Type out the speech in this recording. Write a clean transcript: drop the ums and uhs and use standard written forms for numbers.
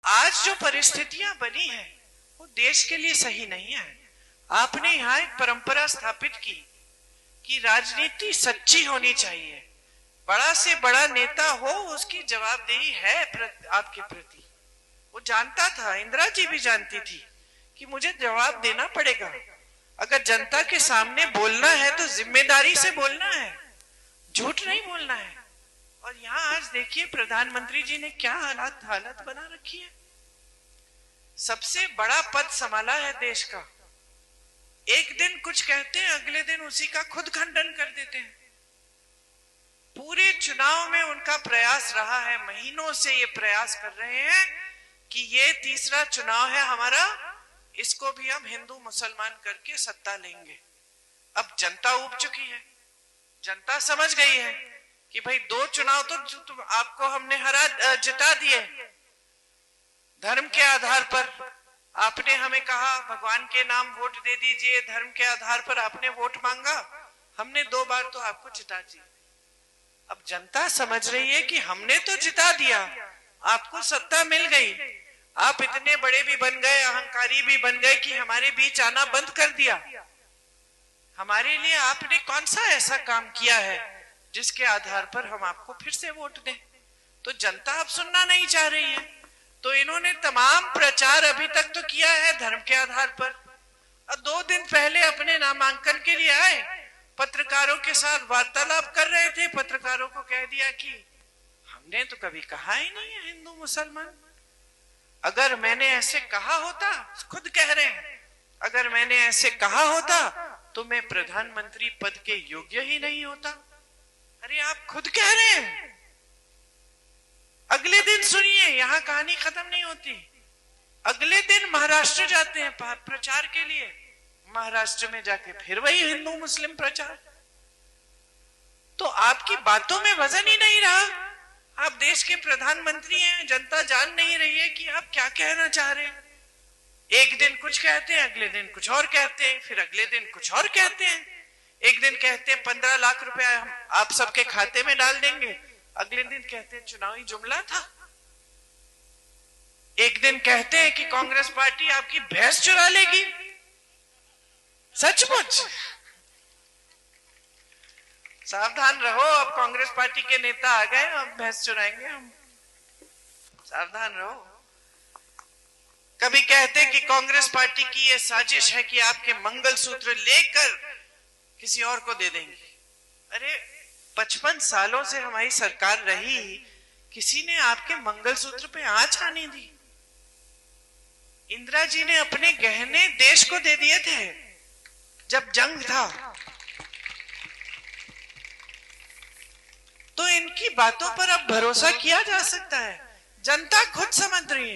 आज जो परिस्थितियां बनी है वो देश के लिए सही नहीं है। आपने यहाँ एक परंपरा स्थापित की कि राजनीति सच्ची होनी चाहिए, बड़ा से बड़ा नेता हो उसकी जवाबदेही है आपके प्रति। वो जानता था, इंदिरा जी भी जानती थी कि मुझे जवाब देना पड़ेगा। अगर जनता के सामने बोलना है तो जिम्मेदारी से बोलना है, झूठ नहीं बोलना है। और यहाँ आज देखिए प्रधानमंत्री जी ने क्या हालत बना रखी है। सबसे बड़ा पद संभाला है देश का, एक दिन कुछ कहते हैं, अगले दिन उसी का खुद खंडन कर देते हैं। पूरे चुनाव में उनका प्रयास रहा है, महीनों से ये प्रयास कर रहे हैं कि ये तीसरा चुनाव है हमारा, इसको भी हम हिंदू मुसलमान करके सत्ता लेंगे। अब जनता उब चुकी है, जनता समझ गई है कि भाई दो चुनाव तो आपको हमने जिता दिए। धर्म के आधार पर आपने हमें कहा भगवान के नाम वोट दे दीजिए, धर्म के आधार पर आपने वोट मांगा, हमने 2 बार तो आपको जिता दिया। अब जनता समझ रही है कि हमने तो जिता दिया, आपको सत्ता मिल गई, आप इतने बड़े भी बन गए, अहंकारी भी बन गए कि हमारे बीच आना बंद कर दिया। हमारे लिए आपने कौन सा ऐसा काम किया है जिसके आधार पर हम आपको फिर से वोट दें? तो जनता अब सुनना नहीं चाह रही है। तो इन्होंने तमाम प्रचार अभी तक तो किया है धर्म के आधार पर। और 2 दिन पहले अपने नामांकन के लिए आए, पत्रकारों के साथ वार्तालाप कर रहे थे, पत्रकारों को कह दिया कि हमने तो कभी कहा ही नहीं है हिंदू मुसलमान। अगर मैंने ऐसे कहा होता, खुद कह रहे हैं, अगर मैंने ऐसे कहा होता तो मैं प्रधानमंत्री पद के योग्य ही नहीं होता। अरे आप खुद कह रहे हैं। अगले दिन सुनिए, यहां कहानी खत्म नहीं होती। अगले दिन महाराष्ट्र जाते हैं प्रचार के लिए, महाराष्ट्र में जाके फिर वही हिंदू मुस्लिम प्रचार। तो आपकी बातों में वजन ही नहीं रहा। आप देश के प्रधानमंत्री हैं, जनता जान नहीं रही है कि आप क्या कहना चाह रहे हैं। एक दिन कुछ कहते हैं, अगले दिन कुछ और कहते हैं, फिर अगले दिन कुछ और कहते हैं। एक दिन कहते हैं 15 लाख रुपया हम आप सबके खाते में डाल देंगे, अगले दिन कहते हैं चुनावी जुमला था। एक दिन कहते हैं कि कांग्रेस पार्टी आपकी भैंस चुरा लेगी। सचमुच सावधान रहो, अब कांग्रेस पार्टी के नेता आ गए, अब भैंस चुराएंगे हम, सावधान रहो। कभी कहते कि कांग्रेस पार्टी की यह साजिश है कि आपके मंगलसूत्र लेकर किसी और को दे देंगे। अरे 55 सालों से हमारी सरकार रही, किसी ने आपके मंगलसूत्र पे आंच आने दी? इंदिरा जी ने अपने गहने देश को दे दिए थे जब जंग था। तो इनकी बातों पर अब भरोसा किया जा सकता है, जनता खुद समझ रही है।